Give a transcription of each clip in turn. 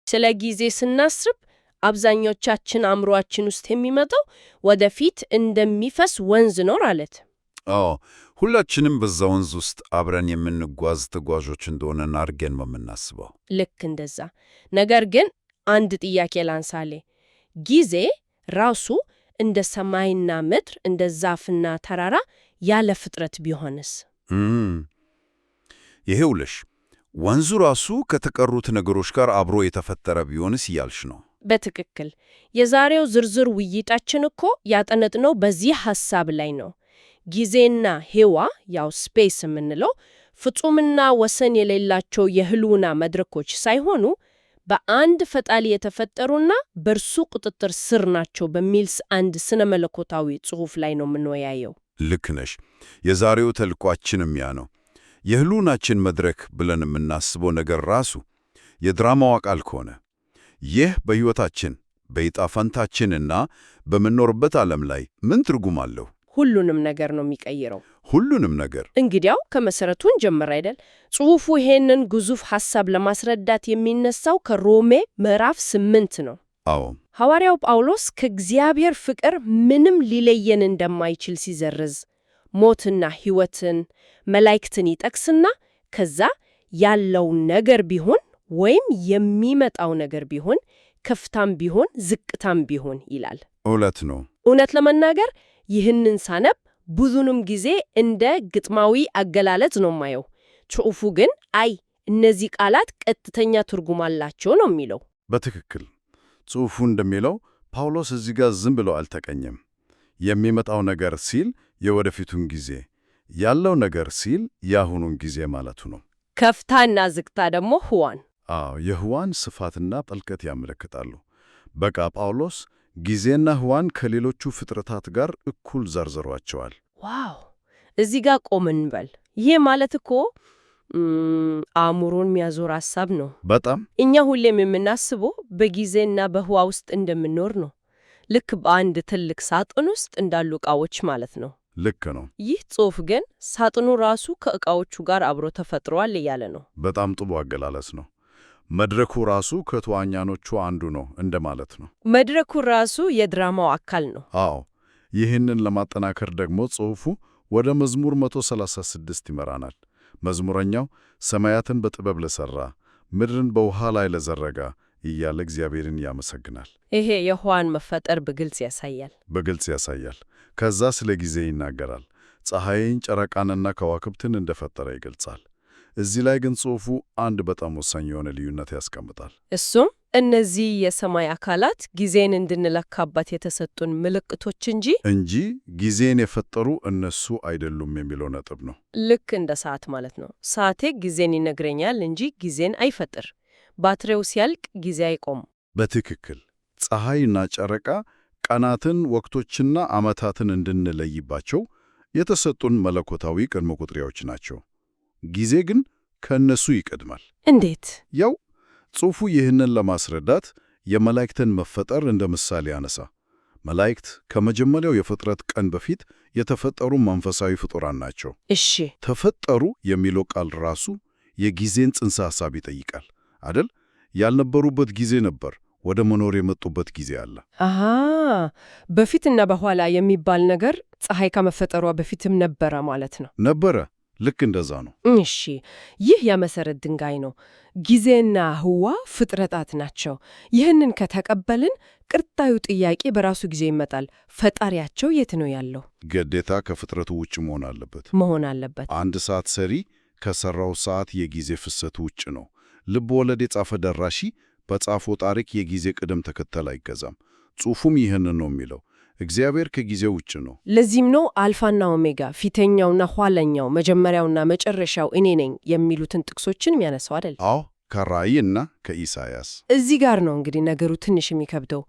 ስለ ጊዜ ስናስብ አብዛኞቻችን አእምሮአችን ውስጥ የሚመጣው ወደፊት እንደሚፈስ ወንዝ ነው ማለት። አዎ፣ ሁላችንም በዛ ወንዝ ውስጥ አብረን የምንጓዝ ተጓዦች እንደሆነን አድርገን ነው የምናስበው። ልክ እንደዛ። ነገር ግን አንድ ጥያቄ ላንሳሌ። ጊዜ ራሱ እንደ ሰማይና ምድር፣ እንደ ዛፍና ተራራ ያለ ፍጥረት ቢሆንስ? ይሄውልሽ፣ ወንዙ ራሱ ከተቀሩት ነገሮች ጋር አብሮ የተፈጠረ ቢሆንስ እያልሽ ነው? በትክክል። የዛሬው ዝርዝር ውይይታችን እኮ ያጠነጥነው በዚህ ሐሳብ ላይ ነው። ጊዜና ህዋ ያው ስፔስ የምንለው ፍጹምና ወሰን የሌላቸው የህልውና መድረኮች ሳይሆኑ በአንድ ፈጣሪ የተፈጠሩና በእርሱ ቁጥጥር ስር ናቸው በሚል አንድ ስነ መለኮታዊ ጽሑፍ ላይ ነው የምንወያየው። ልክ ነሽ። የዛሬው ተልኳችንም ያ ነው። የህልውናችን መድረክ ብለን የምናስበው ነገር ራሱ የድራማው አካል ከሆነ ይህ በሕይወታችን በዕጣ ፈንታችንና በምንኖርበት ዓለም ላይ ምን ትርጉም አለው? ሁሉንም ነገር ነው የሚቀይረው። ሁሉንም ነገር። እንግዲያው ከመሰረቱ እንጀምር አይደል? ጽሑፉ ይሄንን ግዙፍ ሐሳብ ለማስረዳት የሚነሳው ከሮሜ ምዕራፍ 8 ነው። አዎ፣ ሐዋርያው ጳውሎስ ከእግዚአብሔር ፍቅር ምንም ሊለየን እንደማይችል ሲዘርዝ ሞትና ሕይወትን፣ መላእክትን ይጠቅስና ከዛ ያለው ነገር ቢሆን ወይም የሚመጣው ነገር ቢሆን ከፍታም ቢሆን ዝቅታም ቢሆን ይላል። እውነት ነው። እውነት ለመናገር ይህንን ሳነብ ብዙንም ጊዜ እንደ ግጥማዊ አገላለጽ ነው ማየው። ጽሑፉ ግን አይ እነዚህ ቃላት ቀጥተኛ ትርጉም አላቸው ነው የሚለው። በትክክል ጽሑፉ እንደሚለው ጳውሎስ እዚህ ጋር ዝም ብሎ አልተቀኘም። የሚመጣው ነገር ሲል የወደፊቱን ጊዜ፣ ያለው ነገር ሲል የአሁኑን ጊዜ ማለቱ ነው። ከፍታና ዝቅታ ደግሞ ህዋን የህዋን ስፋትና ጥልቀት ያመለክታሉ። በቃ ጳውሎስ ጊዜና ህዋን ከሌሎቹ ፍጥረታት ጋር እኩል ዘርዝሯቸዋል። ዋው! እዚህ ጋር ቆም እንበል። ይህ ማለት እኮ አእምሮን የሚያዞር ሐሳብ ነው። በጣም እኛ ሁሌም የምናስበው በጊዜና በህዋ ውስጥ እንደምንኖር ነው። ልክ በአንድ ትልቅ ሳጥን ውስጥ እንዳሉ ዕቃዎች ማለት ነው። ልክ ነው። ይህ ጽሑፍ ግን ሳጥኑ ራሱ ከዕቃዎቹ ጋር አብሮ ተፈጥሯል እያለ ነው። በጣም ጥሩ አገላለጽ ነው። መድረኩ ራሱ ከተዋኛኖቹ አንዱ ነው እንደማለት ነው። መድረኩ ራሱ የድራማው አካል ነው። አዎ። ይህንን ለማጠናከር ደግሞ ጽሑፉ ወደ መዝሙር 136 ይመራናል። መዝሙረኛው ሰማያትን በጥበብ ለሠራ ምድርን በውሃ ላይ ለዘረጋ እያለ እግዚአብሔርን ያመሰግናል። ይሄ የህዋን መፈጠር በግልጽ ያሳያል። ከዛ ስለ ጊዜ ይናገራል። ፀሐይን፣ ጨረቃንና ከዋክብትን እንደፈጠረ ይገልጻል። እዚህ ላይ ግን ጽሑፉ አንድ በጣም ወሳኝ የሆነ ልዩነት ያስቀምጣል። እሱም እነዚህ የሰማይ አካላት ጊዜን እንድንለካባት የተሰጡን ምልክቶች እንጂ ጊዜን የፈጠሩ እነሱ አይደሉም የሚለው ነጥብ ነው። ልክ እንደ ሰዓት ማለት ነው። ሰዓቴ ጊዜን ይነግረኛል እንጂ ጊዜን አይፈጥር። ባትሪው ሲያልቅ ጊዜ አይቆም። በትክክል ፀሐይና ጨረቃ ቀናትን፣ ወቅቶችና ዓመታትን እንድንለይባቸው የተሰጡን መለኮታዊ ቅድመ ቁጥሪያዎች ናቸው። ጊዜ ግን ከእነሱ ይቀድማል። እንዴት? ያው ጽሑፉ ይህንን ለማስረዳት የመላእክትን መፈጠር እንደ ምሳሌ ያነሳ። መላእክት ከመጀመሪያው የፍጥረት ቀን በፊት የተፈጠሩ መንፈሳዊ ፍጡራን ናቸው። እሺ፣ ተፈጠሩ የሚለው ቃል ራሱ የጊዜን ጽንሰ ሐሳብ ይጠይቃል አይደል? ያልነበሩበት ጊዜ ነበር፣ ወደ መኖር የመጡበት ጊዜ አለ። በፊትና በኋላ የሚባል ነገር ፀሐይ ከመፈጠሯ በፊትም ነበረ ማለት ነው። ነበረ። ልክ እንደዛ ነው። እሺ፣ ይህ የመሰረት ድንጋይ ነው። ጊዜና ህዋ ፍጥረታት ናቸው። ይህንን ከተቀበልን ቅርጣዩ ጥያቄ በራሱ ጊዜ ይመጣል። ፈጣሪያቸው የት ነው ያለው? ግዴታ ከፍጥረቱ ውጭ መሆን አለበት። አንድ ሰዓት ሰሪ ከሠራው ሰዓት የጊዜ ፍሰቱ ውጭ ነው። ልብ ወለድ የጻፈ ደራሲ በጻፈው ታሪክ የጊዜ ቅደም ተከተል አይገዛም። ጽሑፉም ይህንን ነው የሚለው። እግዚአብሔር ከጊዜ ውጭ ነው። ለዚህም ነው አልፋና ኦሜጋ፣ ፊተኛውና ኋለኛው፣ መጀመሪያውና መጨረሻው እኔ ነኝ የሚሉትን ጥቅሶችን የሚያነሳው አይደል? አዎ፣ ከራእይና ከኢሳይያስ። እዚህ ጋር ነው እንግዲህ ነገሩ ትንሽ የሚከብደው።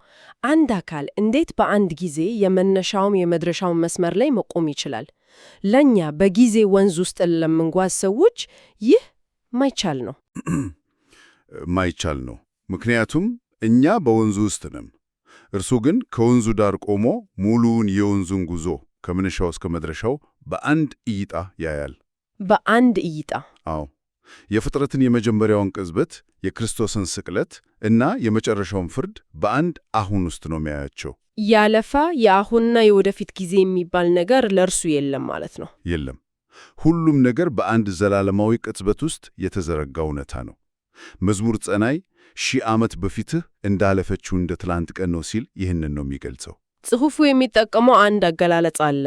አንድ አካል እንዴት በአንድ ጊዜ የመነሻውም የመድረሻውን መስመር ላይ መቆም ይችላል? ለእኛ በጊዜ ወንዝ ውስጥ ለምንጓዝ ሰዎች ይህ ማይቻል ነው። ምክንያቱም እኛ በወንዙ ውስጥ ነን። እርሱ ግን ከወንዙ ዳር ቆሞ ሙሉውን የወንዙን ጉዞ ከመነሻው እስከ መድረሻው በአንድ እይታ ያያል። በአንድ እይታ? አዎ። የፍጥረትን የመጀመሪያውን ቅጽበት፣ የክርስቶስን ስቅለት እና የመጨረሻውን ፍርድ በአንድ አሁን ውስጥ ነው የሚያያቸው። ያለፈ የአሁንና የወደፊት ጊዜ የሚባል ነገር ለእርሱ የለም ማለት ነው። የለም። ሁሉም ነገር በአንድ ዘላለማዊ ቅጽበት ውስጥ የተዘረጋ እውነታ ነው። መዝሙር ጸናይ 1000 ዓመት በፊትህ እንዳለፈችው እንደ ትላንት ቀን ነው ሲል ይህንን ነው የሚገልጸው። ጽሑፉ የሚጠቀመው አንድ አገላለጽ አለ፣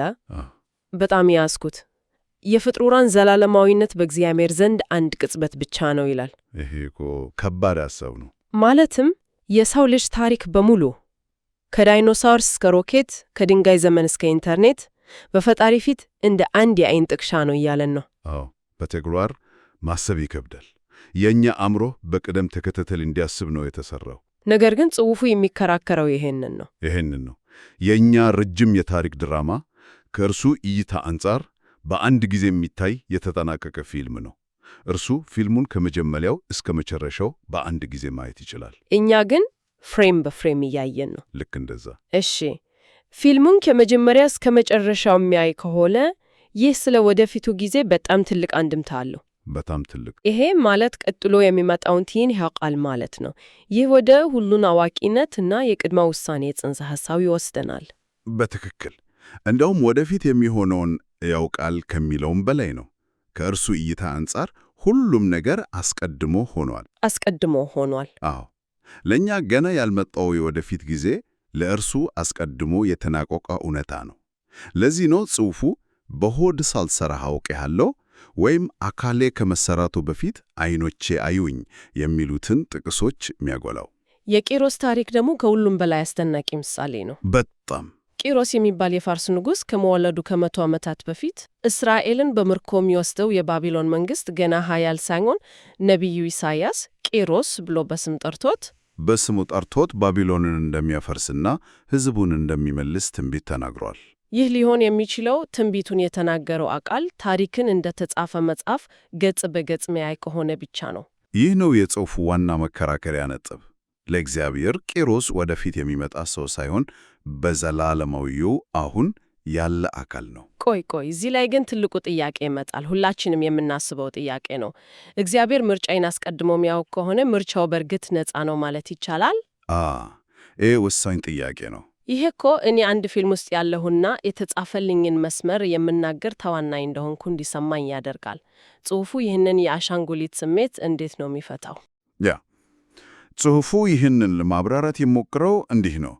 በጣም ያዝኩት። የፍጡራን ዘላለማዊነት በእግዚአብሔር ዘንድ አንድ ቅጽበት ብቻ ነው ይላል። ይሄ እኮ ከባድ ሐሳብ ነው። ማለትም የሰው ልጅ ታሪክ በሙሉ ከዳይኖሳውርስ እስከ ሮኬት፣ ከድንጋይ ዘመን እስከ ኢንተርኔት በፈጣሪ ፊት እንደ አንድ የአይን ጥቅሻ ነው እያለን ነው። አዎ፣ በተግባር ማሰብ ይከብዳል። የእኛ አእምሮ በቅደም ተከተል እንዲያስብ ነው የተሰራው። ነገር ግን ጽሑፉ የሚከራከረው ይሄንን ነው። የእኛ ረጅም የታሪክ ድራማ ከእርሱ እይታ አንጻር በአንድ ጊዜ የሚታይ የተጠናቀቀ ፊልም ነው። እርሱ ፊልሙን ከመጀመሪያው እስከ መጨረሻው በአንድ ጊዜ ማየት ይችላል። እኛ ግን ፍሬም በፍሬም እያየን ነው። ልክ እንደዛ። እሺ፣ ፊልሙን ከመጀመሪያ እስከ መጨረሻው የሚያይ ከሆነ ይህ ስለ ወደፊቱ ጊዜ በጣም ትልቅ አንድምታ አለው። በጣም ትልቅ። ይሄ ማለት ቀጥሎ የሚመጣውን ትዕይንት ያውቃል ማለት ነው። ይህ ወደ ሁሉን አዋቂነት እና የቅድመ ውሳኔ ጽንሰ ሐሳብ ይወስደናል። በትክክል። እንደውም ወደፊት የሚሆነውን ያውቃል ከሚለውም በላይ ነው። ከእርሱ እይታ አንጻር ሁሉም ነገር አስቀድሞ ሆኗል። አዎ፣ ለእኛ ገና ያልመጣው የወደፊት ጊዜ ለእርሱ አስቀድሞ የተናቆቀ እውነታ ነው። ለዚህ ነው ጽሑፉ በሆድ ሳልሰራህ አውቄሃለሁ ወይም አካሌ ከመሰራቱ በፊት ዓይኖቼ አዩኝ የሚሉትን ጥቅሶች የሚያጎላው። የቂሮስ ታሪክ ደግሞ ከሁሉም በላይ አስደናቂ ምሳሌ ነው። በጣም ቂሮስ የሚባል የፋርስ ንጉሥ ከመወለዱ ከ100 ዓመታት በፊት እስራኤልን በምርኮ የሚወስደው የባቢሎን መንግሥት ገና ኃያል ሳይሆን ነቢዩ ኢሳይያስ ቂሮስ ብሎ በስሙ ጠርቶት ባቢሎንን እንደሚያፈርስና ሕዝቡን እንደሚመልስ ትንቢት ተናግሯል። ይህ ሊሆን የሚችለው ትንቢቱን የተናገረው አቃል ታሪክን እንደ ተጻፈ መጽሐፍ ገጽ በገጽ ሚያይ ከሆነ ብቻ ነው። ይህ ነው የጽሑፉ ዋና መከራከሪያ ነጥብ። ለእግዚአብሔር ቂሮስ ወደፊት የሚመጣ ሰው ሳይሆን በዘላለማዊው አሁን ያለ አካል ነው። ቆይ እዚህ ላይ ግን ትልቁ ጥያቄ ይመጣል። ሁላችንም የምናስበው ጥያቄ ነው። እግዚአብሔር ምርጫዬን አስቀድሞ የሚያውቅ ከሆነ ምርጫው በእርግጥ ነፃ ነው ማለት ይቻላል? ይህ ወሳኝ ጥያቄ ነው። ይሄ እኮ እኔ አንድ ፊልም ውስጥ ያለሁና የተጻፈልኝን መስመር የምናገር ተዋናይ እንደሆንኩ እንዲሰማኝ ያደርጋል። ጽሑፉ ይህንን የአሻንጉሊት ስሜት እንዴት ነው የሚፈታው? ጽሑፉ ይህንን ለማብራራት የሞክረው እንዲህ ነው።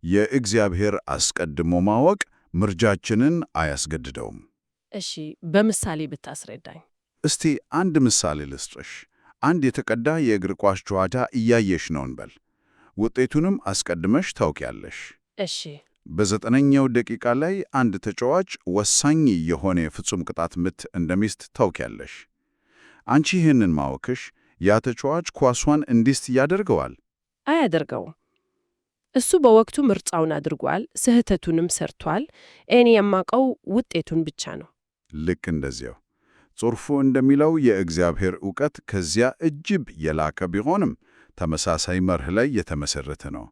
የእግዚአብሔር አስቀድሞ ማወቅ ምርጫችንን አያስገድደውም። እሺ፣ በምሳሌ ብታስረዳኝ። እስቲ አንድ ምሳሌ ልስጥሽ። አንድ የተቀዳ የእግር ኳስ ጨዋታ እያየሽ ነው እንበል። ውጤቱንም አስቀድመሽ ታውቂያለሽ። እሺ። በ9ኛው ደቂቃ ላይ አንድ ተጫዋች ወሳኝ የሆነ የፍጹም ቅጣት ምት እንደሚስት ታውቂያለሽ። አንቺ ይህንን ማወቅሽ ያ ተጫዋች ኳሷን እንዲስት ያደርገዋል? አያደርገውም። እሱ በወቅቱ ምርጫውን አድርጓል፣ ስህተቱንም ሰርቷል። እኔ የማውቀው ውጤቱን ብቻ ነው። ልክ እንደዚያው ጽሑፉ እንደሚለው የእግዚአብሔር ዕውቀት ከዚያ እጅግ የላቀ ቢሆንም ተመሳሳይ መርህ ላይ የተመሠረተ ነው።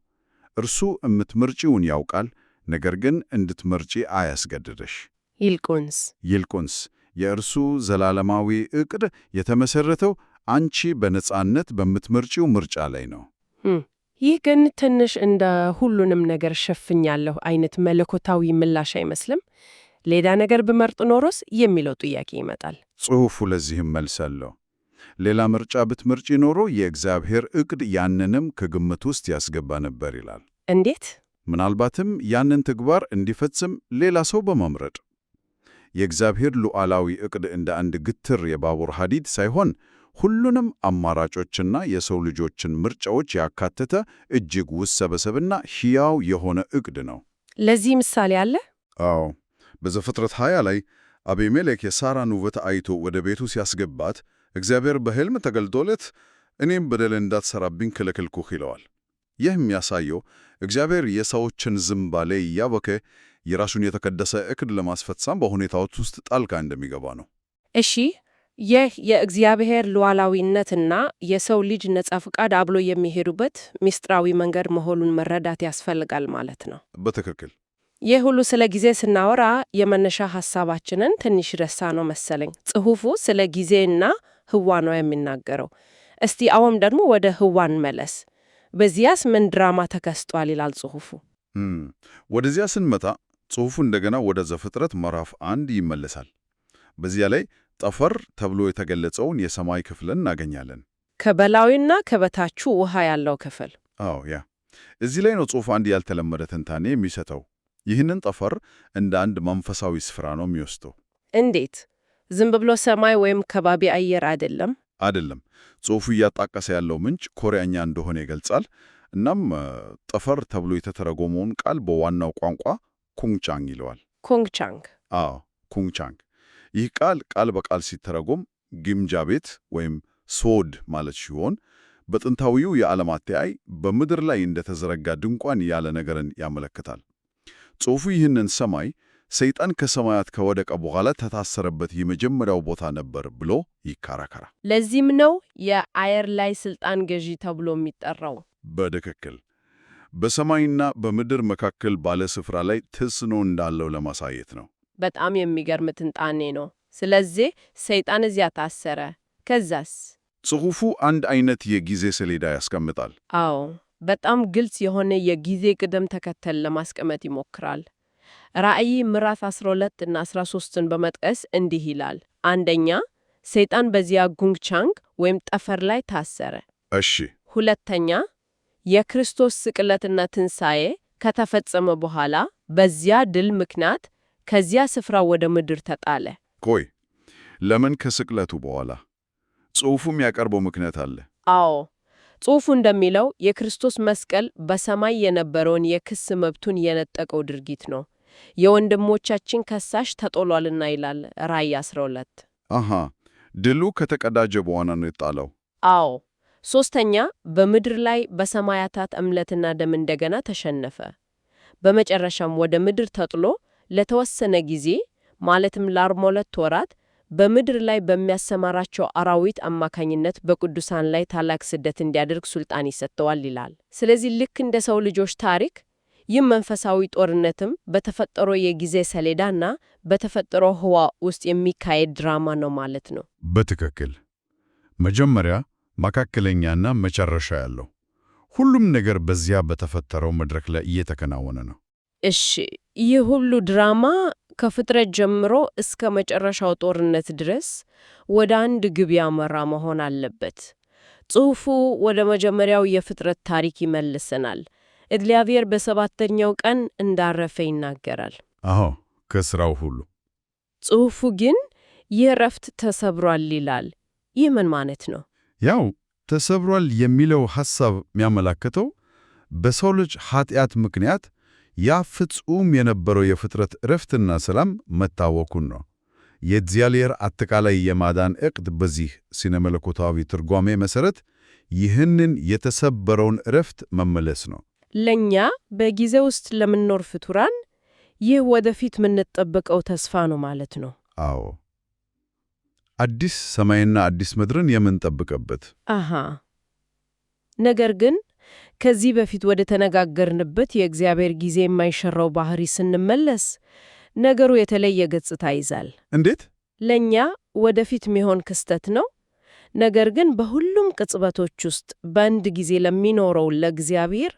እርሱ የምትመርጪውን ያውቃል፣ ነገር ግን እንድትመርጪ አያስገድድሽ። ይልቁንስ የእርሱ ዘላለማዊ ዕቅድ የተመሠረተው አንቺ በነጻነት በምትመርጪው ምርጫ ላይ ነው። ይህ ግን ትንሽ እንደ ሁሉንም ነገር ሸፍኛለሁ አይነት መለኮታዊ ምላሽ አይመስልም? ሌላ ነገር ብመርጥ ኖሮስ የሚለው ጥያቄ ይመጣል። ጽሑፉ ለዚህም መልስ አለው። ሌላ ምርጫ ብትመርጪ ኖሮ የእግዚአብሔር ዕቅድ ያንንም ከግምት ውስጥ ያስገባ ነበር ይላል። እንዴት? ምናልባትም ያንን ተግባር እንዲፈጽም ሌላ ሰው በመምረጥ። የእግዚአብሔር ሉዓላዊ ዕቅድ እንደ አንድ ግትር የባቡር ሐዲድ ሳይሆን ሁሉንም አማራጮችና የሰው ልጆችን ምርጫዎች ያካተተ እጅግ ውስብስብና ሕያው የሆነ ዕቅድ ነው። ለዚህ ምሳሌ አለ? አዎ። በዘፍጥረት 20 ላይ አቤሜሌክ የሳራን ውበት አይቶ ወደ ቤቱ ሲያስገባት እግዚአብሔር በሕልም ተገልጦለት እኔም በደል እንዳትሠራብኝ ከለከልኩህ ይለዋል። ይህ የሚያሳየው እግዚአብሔር የሰዎችን ዝንባሌ እያወከ የራሱን የተቀደሰ ዕቅድ ለማስፈጸም በሁኔታዎች ውስጥ ጣልቃ እንደሚገባ ነው። እሺ፣ ይህ የእግዚአብሔር ሉዓላዊነትና የሰው ልጅ ነጻ ፈቃድ አብሎ የሚሄዱበት ምስጢራዊ መንገድ መሆኑን መረዳት ያስፈልጋል ማለት ነው። በትክክል። ይህ ሁሉ ስለ ጊዜ ስናወራ የመነሻ ሐሳባችንን ትንሽ ረሳ ነው መሰለኝ። ጽሑፉ ስለ ጊዜና ህዋ ነው የሚናገረው። እስቲ አሁን ደግሞ ወደ ህዋን መለስ። በዚያስ ምን ድራማ ተከስቷል ይላል ጽሑፉ? ወደዚያ ስንመጣ ጽሑፉ እንደገና ወደ ዘፍጥረት ምዕራፍ 1 ይመለሳል። በዚያ ላይ ጠፈር ተብሎ የተገለጸውን የሰማይ ክፍልን እናገኛለን። ከበላዩና ከበታቹ ውሃ ያለው ክፍል። አዎ ያ እዚህ ላይ ነው ጽሑፍ አንድ ያልተለመደ ትንታኔ የሚሰጠው። ይህንን ጠፈር እንደ አንድ መንፈሳዊ ስፍራ ነው የሚወስደው። እንዴት? ዝም ብሎ ሰማይ ወይም ከባቢ አየር አይደለም? አይደለም። ጽሑፉ እያጣቀሰ ያለው ምንጭ ኮሪያኛ እንደሆነ ይገልጻል። እናም ጠፈር ተብሎ የተተረጎመውን ቃል በዋናው ቋንቋ ኩንግቻንግ ይለዋል። ኩንግቻንግ? አዎ ኩንግቻንግ። ይህ ቃል በቃል ሲተረጎም ግምጃ ቤት ወይም ሶድ ማለት ሲሆን በጥንታዊው የዓለም አተያይ በምድር ላይ እንደተዘረጋ ድንኳን ያለ ነገርን ያመለክታል። ጽሑፉ ይህንን ሰማይ ሰይጣን ከሰማያት ከወደቀ በኋላ ተታሰረበት የመጀመሪያው ቦታ ነበር ብሎ ይከራከራል። ለዚህም ነው የአየር ላይ ስልጣን ገዢ ተብሎ የሚጠራው። በትክክል በሰማይና በምድር መካከል ባለ ስፍራ ላይ ተጽዕኖ እንዳለው ለማሳየት ነው። በጣም የሚገርም ትንታኔ ነው። ስለዚህ ሰይጣን እዚያ ታሰረ። ከዛስ? ጽሑፉ አንድ አይነት የጊዜ ሰሌዳ ያስቀምጣል። አዎ፣ በጣም ግልጽ የሆነ የጊዜ ቅደም ተከተል ለማስቀመጥ ይሞክራል። ራእይ ምዕራፍ 12 እና 13ን በመጥቀስ እንዲህ ይላል። አንደኛ፣ ሰይጣን በዚያ ጉንግቻንግ ወይም ጠፈር ላይ ታሰረ። እሺ። ሁለተኛ፣ የክርስቶስ ስቅለትና ትንሣኤ ከተፈጸመ በኋላ በዚያ ድል ምክንያት ከዚያ ስፍራ ወደ ምድር ተጣለ። ቆይ፣ ለምን ከስቅለቱ በኋላ? ጽሑፉ የሚያቀርበው ምክንያት አለ። አዎ፣ ጽሑፉ እንደሚለው የክርስቶስ መስቀል በሰማይ የነበረውን የክስ መብቱን የነጠቀው ድርጊት ነው። የወንድሞቻችን ከሳሽ ተጦሏልና ይላል ራእይ 12። አሃ፣ ድሉ ከተቀዳጀ በኋላ ነው የጣለው። አዎ። ሶስተኛ፣ በምድር ላይ በሰማያታት እምለትና ደም እንደገና ተሸነፈ። በመጨረሻም ወደ ምድር ተጥሎ ለተወሰነ ጊዜ ማለትም ለ42 ወራት በምድር ላይ በሚያሰማራቸው አራዊት አማካኝነት በቅዱሳን ላይ ታላቅ ስደት እንዲያደርግ ሱልጣን ይሰጠዋል ይላል። ስለዚህ ልክ እንደ ሰው ልጆች ታሪክ ይህ መንፈሳዊ ጦርነትም በተፈጠሮ የጊዜ ሰሌዳና በተፈጠሮ ህዋ ውስጥ የሚካሄድ ድራማ ነው ማለት ነው። በትክክል መጀመሪያ፣ መካከለኛና መጨረሻ ያለው ሁሉም ነገር በዚያ በተፈጠረው መድረክ ላይ እየተከናወነ ነው። እሺ፣ ይህ ሁሉ ድራማ ከፍጥረት ጀምሮ እስከ መጨረሻው ጦርነት ድረስ ወደ አንድ ግብ ያመራ መሆን አለበት። ጽሑፉ ወደ መጀመሪያው የፍጥረት ታሪክ ይመልሰናል። እግዚአብሔር በሰባተኛው ቀን እንዳረፈ ይናገራል። አዎ፣ ከሥራው ሁሉ። ጽሑፉ ግን ይህ ዕረፍት ተሰብሯል ይላል። ይህ ምን ማለት ነው? ያው ተሰብሯል የሚለው ሐሳብ የሚያመላክተው በሰው ልጅ ኃጢአት ምክንያት ያ ፍጹም የነበረው የፍጥረት ዕረፍትና ሰላም መታወኩን ነው። የእግዚአብሔር አጠቃላይ የማዳን ዕቅድ በዚህ ስነ መለኮታዊ ትርጓሜ መሠረት ይህንን የተሰበረውን ዕረፍት መመለስ ነው። ለእኛ በጊዜ ውስጥ ለምንኖር ፍጡራን ይህ ወደፊት የምንጠብቀው ተስፋ ነው ማለት ነው። አዎ፣ አዲስ ሰማይና አዲስ ምድርን የምንጠብቅበት። አሃ። ነገር ግን ከዚህ በፊት ወደ ተነጋገርንበት የእግዚአብሔር ጊዜ የማይሽረው ባህሪ ስንመለስ ነገሩ የተለየ ገጽታ ይዛል። እንዴት? ለእኛ ወደፊት የሚሆን ክስተት ነው። ነገር ግን በሁሉም ቅጽበቶች ውስጥ በአንድ ጊዜ ለሚኖረው ለእግዚአብሔር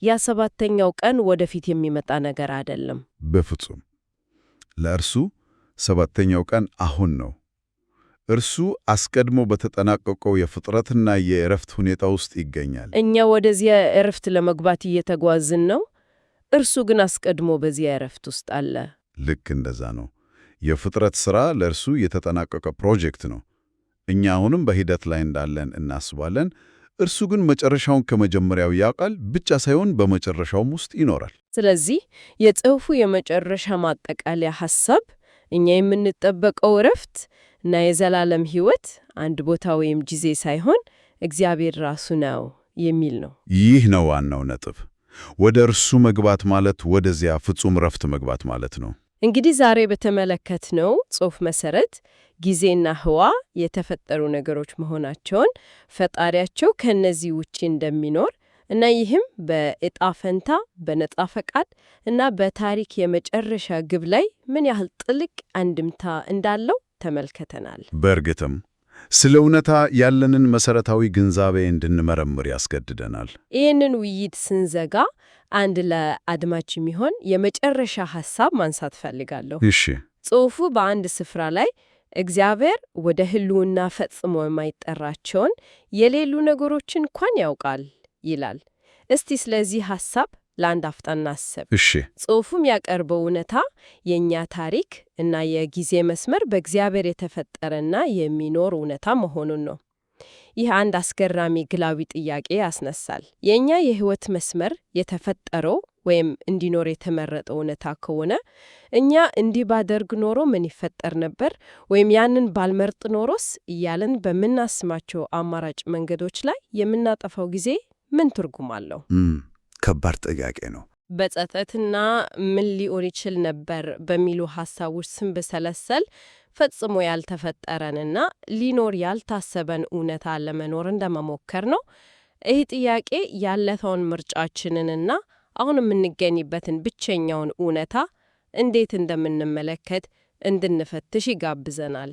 ያ ሰባተኛው ቀን ወደፊት የሚመጣ ነገር አይደለም። በፍጹም። ለእርሱ ሰባተኛው ቀን አሁን ነው። እርሱ አስቀድሞ በተጠናቀቀው የፍጥረትና የዕረፍት ሁኔታ ውስጥ ይገኛል። እኛ ወደዚያ ዕረፍት ለመግባት እየተጓዝን ነው። እርሱ ግን አስቀድሞ በዚያ ዕረፍት ውስጥ አለ። ልክ እንደዛ ነው። የፍጥረት ሥራ ለእርሱ የተጠናቀቀ ፕሮጀክት ነው። እኛ አሁንም በሂደት ላይ እንዳለን እናስባለን። እርሱ ግን መጨረሻውን ከመጀመሪያው ያውቃል ብቻ ሳይሆን በመጨረሻውም ውስጥ ይኖራል። ስለዚህ የጽሑፉ የመጨረሻ ማጠቃለያ ሐሳብ እኛ የምንጠበቀው ዕረፍት እና የዘላለም ሕይወት አንድ ቦታ ወይም ጊዜ ሳይሆን እግዚአብሔር ራሱ ነው የሚል ነው። ይህ ነው ዋናው ነጥብ። ወደ እርሱ መግባት ማለት ወደዚያ ፍጹም ዕረፍት መግባት ማለት ነው። እንግዲህ ዛሬ በተመለከትነው ጽሑፍ መሰረት ጊዜና ህዋ የተፈጠሩ ነገሮች መሆናቸውን፣ ፈጣሪያቸው ከነዚህ ውጪ እንደሚኖር እና ይህም በዕጣ ፈንታ፣ በነጻ ፈቃድ እና በታሪክ የመጨረሻ ግብ ላይ ምን ያህል ጥልቅ አንድምታ እንዳለው ተመልክተናል። በእርግጥም ስለ እውነታ ያለንን መሰረታዊ ግንዛቤ እንድንመረምር ያስገድደናል። ይህንን ውይይት ስንዘጋ አንድ ለአድማጭ የሚሆን የመጨረሻ ሐሳብ ማንሳት ፈልጋለሁ። እሺ። ጽሑፉ በአንድ ስፍራ ላይ እግዚአብሔር ወደ ሕልውና ፈጽሞ የማይጠራቸውን የሌሉ ነገሮችን እንኳን ያውቃል ይላል። እስቲ ስለዚህ ሐሳብ ለአንድ አፍታ እናስብ። እሺ። ጽሑፉም ያቀርበው እውነታ የእኛ ታሪክ እና የጊዜ መስመር በእግዚአብሔር የተፈጠረና የሚኖር እውነታ መሆኑን ነው። ይህ አንድ አስገራሚ ግላዊ ጥያቄ ያስነሳል። የእኛ የሕይወት መስመር የተፈጠረው ወይም እንዲኖር የተመረጠው እውነታ ከሆነ እኛ እንዲህ ባደርግ ኖሮ ምን ይፈጠር ነበር ወይም ያንን ባልመርጥ ኖሮስ እያለን በምናስማቸው አማራጭ መንገዶች ላይ የምናጠፋው ጊዜ ምን ትርጉም አለው? ከባድ ጥያቄ ነው። በጸጸትና ምን ሊሆን ይችል ነበር በሚሉ ሐሳቦች ስንብሰለሰል ፈጽሞ ያልተፈጠረንና ሊኖር ያልታሰበን እውነታ ለመኖር እንደመሞከር ነው። ይህ ጥያቄ ያለፈውን ምርጫችንንና አሁን የምንገኝበትን ብቸኛውን እውነታ እንዴት እንደምንመለከት እንድንፈትሽ ይጋብዘናል።